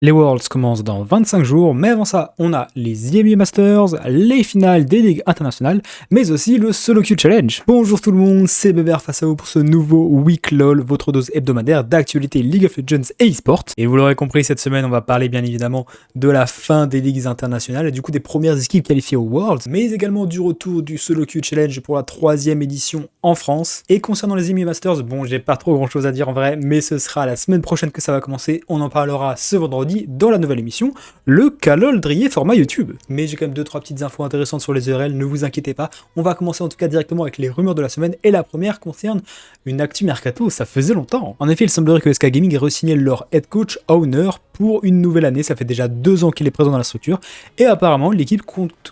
Les Worlds commencent dans 25 jours, mais avant ça, on a les IMU Masters, les finales des ligues internationales, mais aussi le Solo Queue Challenge. Bonjour tout le monde, c'est Bébert face à vous pour ce nouveau Week LOL, votre dose hebdomadaire d'actualité League of Legends et eSport. Et vous l'aurez compris, cette semaine, on va parler bien évidemment de la fin des ligues internationales et du coup des premières équipes qualifiées aux Worlds, mais également du retour du Solo Queue Challenge pour la 3e édition en France. Et concernant les IMU Masters, bon, j'ai pas trop grand chose à dire en vrai, mais ce sera la semaine prochaine que ça va commencer. On en parlera ce vendredi dans la nouvelle émission, le calendrier format YouTube. Mais j'ai quand même 2-3 petites infos intéressantes sur les ERL, ne vous inquiétez pas. On va commencer en tout cas directement avec les rumeurs de la semaine, et la première concerne une actu mercato, ça faisait longtemps. En effet, il semblerait que SK Gaming ait re-signé leur head coach Owner pour une nouvelle année, ça fait déjà 2 ans qu'il est présent dans la structure, et apparemment l'équipe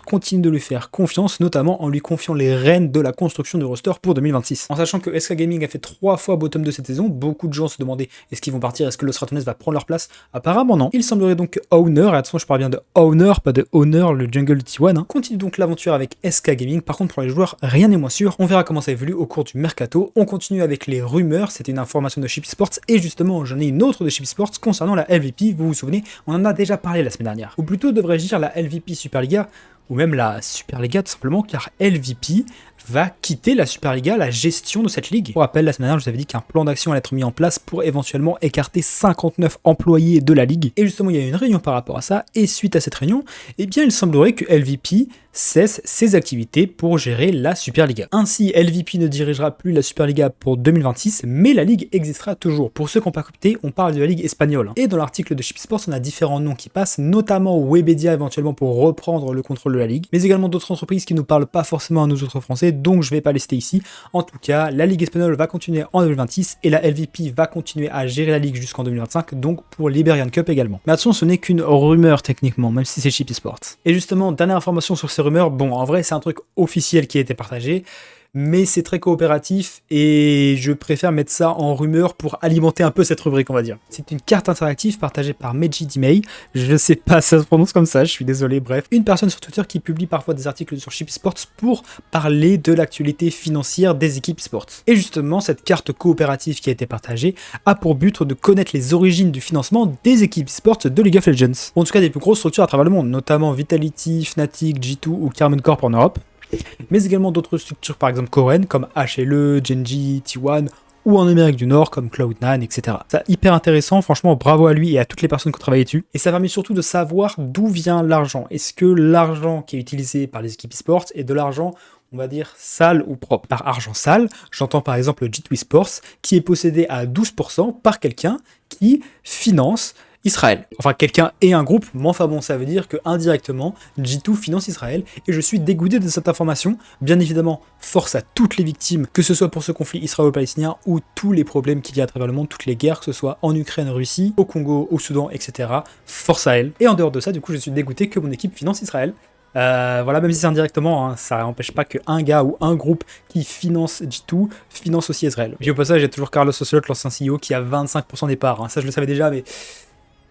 continue de lui faire confiance, notamment en lui confiant les rênes de la construction du roster pour 2026. En sachant que SK Gaming a fait 3 fois bottom de cette saison, beaucoup de gens se demandaient est-ce qu'ils vont partir, est-ce que Los Ratones va prendre leur place? Apparemment non. Il semblerait donc que Owner, et attention je parle bien de Owner, pas de Owner, le jungle de T1, continue donc l'aventure avec SK Gaming. Par contre pour les joueurs, rien n'est moins sûr, on verra comment ça évolue au cours du mercato. On continue avec les rumeurs, c'était une information de Chip Sports, et justement j'en ai une autre de Chip Sports concernant la LVP, vous vous souvenez, on en a déjà parlé la semaine dernière. Ou plutôt devrais-je dire la LVP Superliga, ou même la Superliga tout simplement, car LVP va quitter la Superliga, la gestion de cette ligue. Pour rappel, la semaine dernière, je vous avais dit qu'un plan d'action allait être mis en place pour éventuellement écarter 59 employés de la ligue. Et justement, il y a eu une réunion par rapport à ça, et suite à cette réunion, eh bien, il semblerait que LVP cesse ses activités pour gérer la Superliga. Ainsi, LVP ne dirigera plus la Superliga pour 2026, mais la ligue existera toujours. Pour ceux qui n'ont pas capté, on parle de la ligue espagnole. Et dans l'article de Chip Sports, on a différents noms qui passent, notamment Webedia éventuellement pour reprendre le contrôle de la ligue, mais également d'autres entreprises qui ne parlent pas forcément à nous autres français, donc je vais pas les citer ici. En tout cas, la ligue espagnole va continuer en 2026 et la LVP va continuer à gérer la ligue jusqu'en 2025, donc pour l'Iberian Cup également. Mais attention, ce n'est qu'une rumeur techniquement, même si c'est Chip Sports. Et justement, dernière information sur ces rumeurs, bon, en vrai, c'est un truc officiel qui a été partagé, mais c'est très coopératif et je préfère mettre ça en rumeur pour alimenter un peu cette rubrique, on va dire. C'est une carte interactive partagée par Meiji Dimei, je sais pas si ça se prononce comme ça, je suis désolé, bref. Une personne sur Twitter qui publie parfois des articles sur Chip Sports pour parler de l'actualité financière des équipes sports. Et justement, cette carte coopérative qui a été partagée a pour but de connaître les origines du financement des équipes sports de League of Legends. En tout cas, des plus grosses structures à travers le monde, notamment Vitality, Fnatic, G2 ou Carmen Corp en Europe, mais également d'autres structures par exemple coréennes comme HLE, Genji, T1 ou en Amérique du Nord comme Cloud9, etc. C'est hyper intéressant, franchement bravo à lui et à toutes les personnes qui ont travaillé dessus. Et ça permet surtout de savoir d'où vient l'argent. Est-ce que l'argent qui est utilisé par les équipes e-sports est de l'argent, on va dire, sale ou propre? Par argent sale, j'entends par exemple G2 Sports qui est possédé à 12% par quelqu'un qui finance Israël. Enfin, quelqu'un et un groupe, mais enfin bon, ça veut dire que indirectement, G2 finance Israël, et je suis dégoûté de cette information. Bien évidemment, force à toutes les victimes, que ce soit pour ce conflit israélo-palestinien ou tous les problèmes qu'il y a à travers le monde, toutes les guerres, que ce soit en Ukraine, Russie, au Congo, au Soudan, etc. Force à elle. Et en dehors de ça, du coup, je suis dégoûté que mon équipe finance Israël. Voilà, même si c'est indirectement, hein, ça n'empêche pas qu'un gars ou un groupe qui finance G2 finance aussi Israël. Puis au passage, il y a toujours Carlos Ocelot, l'ancien CEO, qui a 25% des parts. Hein. Ça, je le savais déjà, mais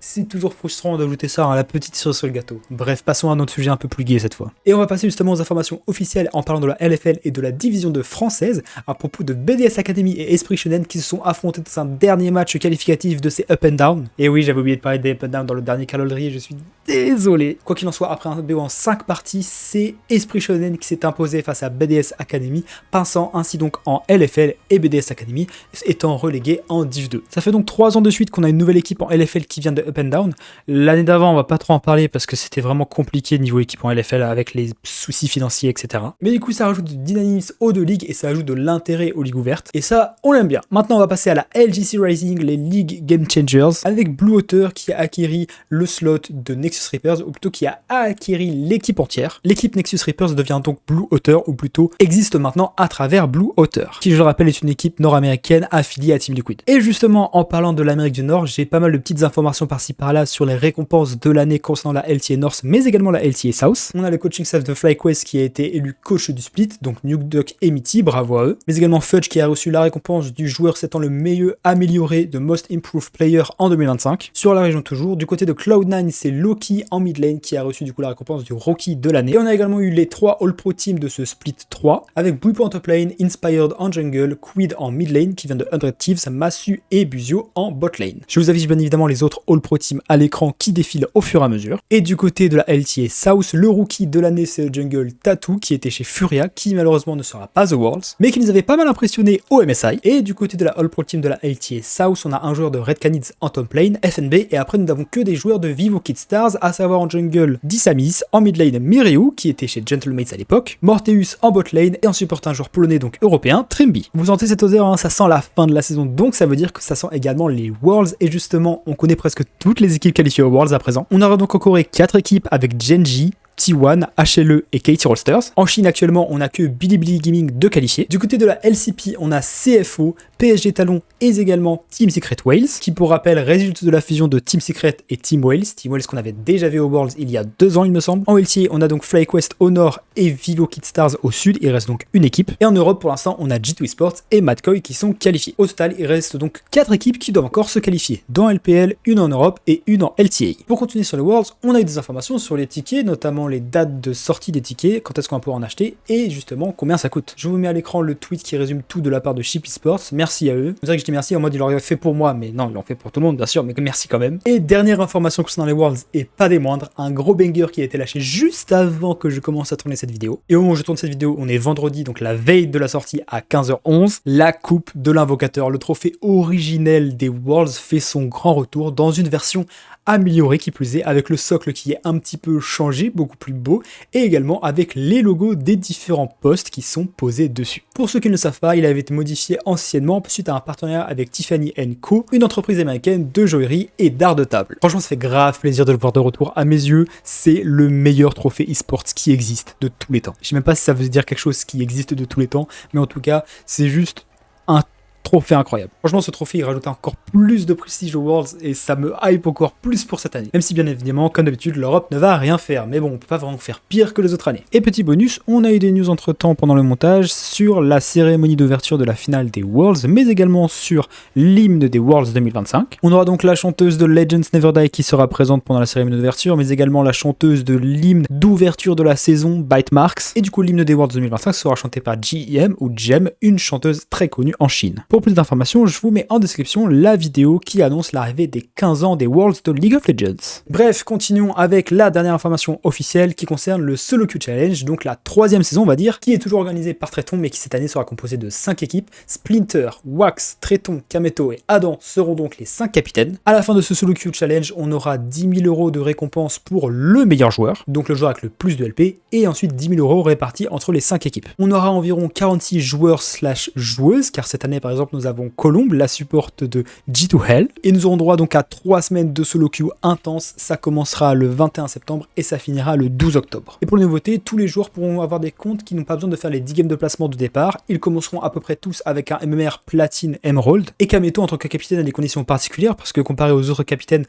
c'est toujours frustrant d'ajouter ça à la petite cerise sur le gâteau. Bref, passons à un autre sujet un peu plus gai cette fois. Et on va passer justement aux informations officielles en parlant de la LFL et de la division 2 française à propos de BDS Academy et Esprit Shonen qui se sont affrontés dans un dernier match qualificatif de ces up and down. Et oui, j'avais oublié de parler des up and down dans le dernier calendrier, je suis désolé. Quoi qu'il en soit, après un BO en 5 parties, c'est Esprit Shonen qui s'est imposé face à BDS Academy, passant ainsi donc en LFL et BDS Academy étant relégué en Div 2. Ça fait donc 3 ans de suite qu'on a une nouvelle équipe en LFL qui vient de up and down. L'année d'avant, on va pas trop en parler parce que c'était vraiment compliqué niveau équipe en LFL avec les soucis financiers, etc. Mais du coup, ça rajoute du dynamisme aux 2 ligues et ça ajoute de l'intérêt aux ligues ouvertes. Et ça, on l'aime bien. Maintenant, on va passer à la LGC Rising, les League Game Changers, avec Blue Otter qui a acquéri le slot de Nexus Reapers, ou plutôt qui a acquéri l'équipe entière. L'équipe Nexus Reapers devient donc Blue Otter, ou plutôt existe maintenant à travers Blue Otter, qui je le rappelle est une équipe nord-américaine affiliée à Team Liquid. Et justement, en parlant de l'Amérique du Nord, j'ai pas mal de petites informations par-ci par-là sur les récompenses de l'année concernant la LTA North, mais également la LTA South. On a le coaching staff de FlyQuest qui a été élu coach du split, donc Nuke Duck et Mitty, bravo à eux. Mais également Fudge qui a reçu la récompense du joueur s'étant le mieux amélioré de Most Improved Player en 2025. Sur la région toujours, du côté de Cloud9, c'est Loki en mid lane qui a reçu du coup la récompense du Rookie de l'année. Et on a également eu les 3 All-Pro Teams de ce split 3, avec Bluepoint en top lane, Inspired en jungle, Quid en mid lane qui vient de 100 Thieves, Massu et Buzio en bot lane. Je vous affiche bien évidemment les autres All-Pro Pro Team à l'écran qui défilent au fur et à mesure. Et du côté de la LTA South, le rookie de l'année c'est le jungle Tattoo qui était chez Furia, qui malheureusement ne sera pas The Worlds, mais qui nous avait pas mal impressionné au MSI. Et du côté de la All Pro Team de la LTA South, on a un joueur de Red Canids en top lane, FNB, et après nous n'avons que des joueurs de Vivo Kid Stars, à savoir en jungle Disamis, en mid lane Mireu, qui était chez Gentlemates à l'époque, Morteus en bot lane, et en support un joueur polonais donc européen, Trimby. Vous sentez cette odeur, hein, ça sent la fin de la saison, donc ça veut dire que ça sent également les Worlds, et justement on connaît presque toutes les équipes qualifiées aux Worlds à présent. On aura donc encore 4 équipes avec Genji, T1, HLE et Katie Rollsters. En Chine actuellement on n'a que Bilibili Gaming de qualifiés. Du côté de la LCP on a CFO, PSG Talon et également Team Secret Wales, qui pour rappel résulte de la fusion de Team Secret et Team Wales qu'on avait déjà vu aux Worlds il y a 2 ans il me semble. En LTA on a donc FlyQuest au nord et Vivo Kid Stars au sud, il reste donc une équipe. Et en Europe pour l'instant on a G2 Esports et Madcoy qui sont qualifiés. Au total il reste donc 4 équipes qui doivent encore se qualifier, dans LPL, une en Europe et une en LTA. Pour continuer sur les Worlds, on a eu des informations sur les tickets, notamment les dates de sortie des tickets, quand est-ce qu'on peut en acheter et justement combien ça coûte. Je vous mets à l'écran le tweet qui résume tout de la part de Chip Esports, merci à eux. Vous savez que je dis merci en mode ils l'auraient fait pour moi, mais non, ils l'ont fait pour tout le monde bien sûr, mais merci quand même. Et dernière information concernant les Worlds, et pas des moindres, un gros banger qui a été lâché juste avant que je commence à tourner cette vidéo. Et au moment où je tourne cette vidéo, on est vendredi, donc la veille de la sortie à 15h11, la coupe de l'invocateur, le trophée originel des Worlds fait son grand retour dans une version amélioré qui plus est, avec le socle qui est un petit peu changé, beaucoup plus beau, et également avec les logos des différents postes qui sont posés dessus. Pour ceux qui ne le savent pas, il avait été modifié anciennement suite à un partenariat avec Tiffany & Co, une entreprise américaine de joaillerie et d'art de table. Franchement, ça fait grave plaisir de le voir de retour. À mes yeux, c'est le meilleur trophée e-sports qui existe de tous les temps. Je sais même pas si ça veut dire quelque chose qui existe de tous les temps, mais en tout cas, c'est juste un trophée incroyable. Franchement, ce trophée, il rajoute encore plus de prestige aux Worlds et ça me hype encore plus pour cette année. Même si bien évidemment, comme d'habitude, l'Europe ne va rien faire. Mais bon, on peut pas vraiment faire pire que les autres années. Et petit bonus, on a eu des news entre temps pendant le montage sur la cérémonie d'ouverture de la finale des Worlds, mais également sur l'hymne des Worlds 2025. On aura donc la chanteuse de Legends Never Die qui sera présente pendant la cérémonie d'ouverture, mais également la chanteuse de l'hymne d'ouverture de la saison, Bite Marks. Et du coup, l'hymne des Worlds 2025 sera chanté par GEM ou Gem, une chanteuse très connue en Chine. Pour plus d'informations, je vous mets en description la vidéo qui annonce l'arrivée des 15 ans des Worlds de League of Legends. Bref, continuons avec la dernière information officielle qui concerne le Solo Queue Challenge, donc la 3e saison on va dire, qui est toujours organisée par Tréton mais qui cette année sera composée de 5 équipes. Splinter, Wax, Tréton, Kameto et Adam seront donc les 5 capitaines. À la fin de ce Solo Queue Challenge, on aura 10 000 € de récompense pour le meilleur joueur, donc le joueur avec le plus de LP, et ensuite 10 000 € répartis entre les 5 équipes. On aura environ 46 joueurs/joueuses, car cette année par exemple nous avons Colombe, la supporte de G2Hell, et nous aurons droit donc à 3 semaines de solo queue intense. Ça commencera le 21 septembre et ça finira le 12 octobre. Et pour les nouveautés, tous les joueurs pourront avoir des comptes qui n'ont pas besoin de faire les 10 games de placement de départ. Ils commenceront à peu près tous avec un MMR Platine Emerald, et Kameto en tant que capitaine a des conditions particulières parce que comparé aux autres capitaines,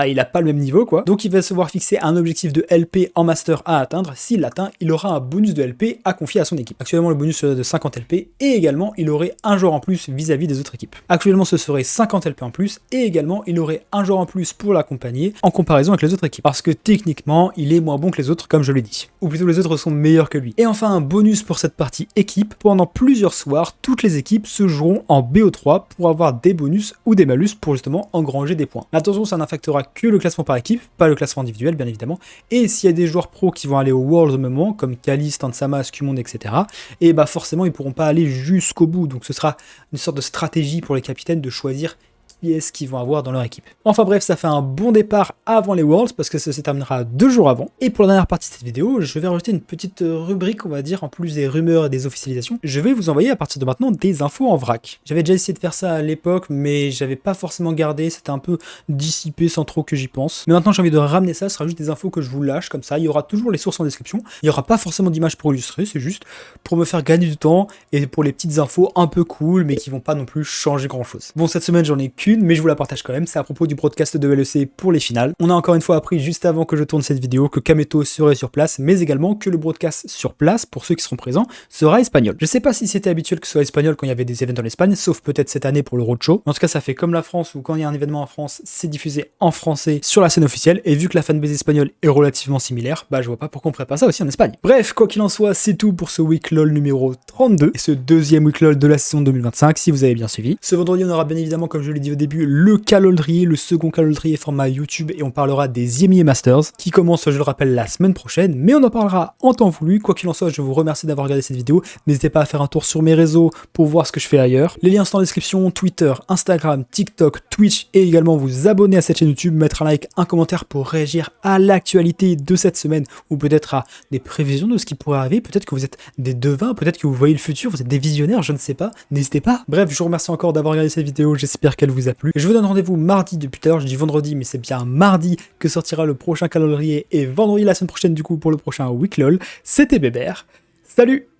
il a pas le même niveau quoi. Donc il va se voir fixer un objectif de LP en master à atteindre. S'il l'atteint, il aura un bonus de LP à confier à son équipe. Actuellement le bonus serait de 50 LP et également il aurait un joueur en plus vis-à-vis des autres équipes. Actuellement ce serait 50 LP en plus et également il aurait un joueur en plus pour l'accompagner en comparaison avec les autres équipes parce que techniquement il est moins bon que les autres comme je l'ai dit, ou plutôt les autres sont meilleurs que lui. Et enfin un bonus pour cette partie équipe, pendant plusieurs soirs toutes les équipes se joueront en BO3 pour avoir des bonus ou des malus pour justement engranger des points. Attention, ça n'affectera que le classement par équipe, pas le classement individuel bien évidemment, et s'il y a des joueurs pros qui vont aller au Worlds au même moment comme Kali, Stansama, Skumond etc, et forcément ils pourront pas aller jusqu'au bout, donc ce sera une sorte de stratégie pour les capitaines de choisir qui est-ce qu'ils vont avoir dans leur équipe. Enfin bref, ça fait un bon départ avant les Worlds parce que ça se terminera 2 jours avant. Et pour la dernière partie de cette vidéo, je vais rajouter une petite rubrique, on va dire, en plus des rumeurs et des officialisations. Je vais vous envoyer à partir de maintenant des infos en vrac. J'avais déjà essayé de faire ça à l'époque, mais j'avais pas forcément gardé, c'était un peu dissipé sans trop que j'y pense. Mais maintenant j'ai envie de ramener ça, ce sera juste des infos que je vous lâche comme ça. Il y aura toujours les sources en description. Il n'y aura pas forcément d'images pour illustrer, c'est juste pour me faire gagner du temps et pour les petites infos un peu cool, mais qui vont pas non plus changer grand chose. Bon, cette semaine j'en ai qu'une, mais je vous la partage quand même, c'est à propos du broadcast de LEC pour les finales. On a encore une fois appris juste avant que je tourne cette vidéo que Kameto serait sur place, mais également que le broadcast sur place, pour ceux qui seront présents, sera espagnol. Je sais pas si c'était habituel que ce soit espagnol quand il y avait des événements en Espagne, sauf peut-être cette année pour le roadshow. En tout cas, ça fait comme la France où quand il y a un événement en France, c'est diffusé en français sur la scène officielle, et vu que la fanbase espagnole est relativement similaire, je vois pas pourquoi on ferait pas ça aussi en Espagne. Bref, quoi qu'il en soit, c'est tout pour ce Week LOL numéro 32, et ce deuxième Week LOL de la saison 2025, si vous avez bien suivi. Ce vendredi, on aura bien évidemment, comme je l'ai dit au au début, le calendrier, le second calendrier format YouTube, et on parlera des EMEA Masters, qui commence, je le rappelle, la semaine prochaine, mais on en parlera en temps voulu. Quoi qu'il en soit, je vous remercie d'avoir regardé cette vidéo. N'hésitez pas à faire un tour sur mes réseaux pour voir ce que je fais ailleurs. Les liens sont dans la description, Twitter, Instagram, TikTok, Twitch, et également vous abonner à cette chaîne YouTube, mettre un like, un commentaire pour réagir à l'actualité de cette semaine, ou peut-être à des prévisions de ce qui pourrait arriver. Peut-être que vous êtes des devins, peut-être que vous voyez le futur, vous êtes des visionnaires, je ne sais pas. N'hésitez pas. Bref, je vous remercie encore d'avoir regardé cette vidéo, j'espère qu'elle vous a plu. Je vous donne rendez-vous mardi, depuis tout à l'heure je dis vendredi, mais c'est bien mardi que sortira le prochain calendrier, et vendredi la semaine prochaine du coup pour le prochain Week LOL. C'était Bébert, salut!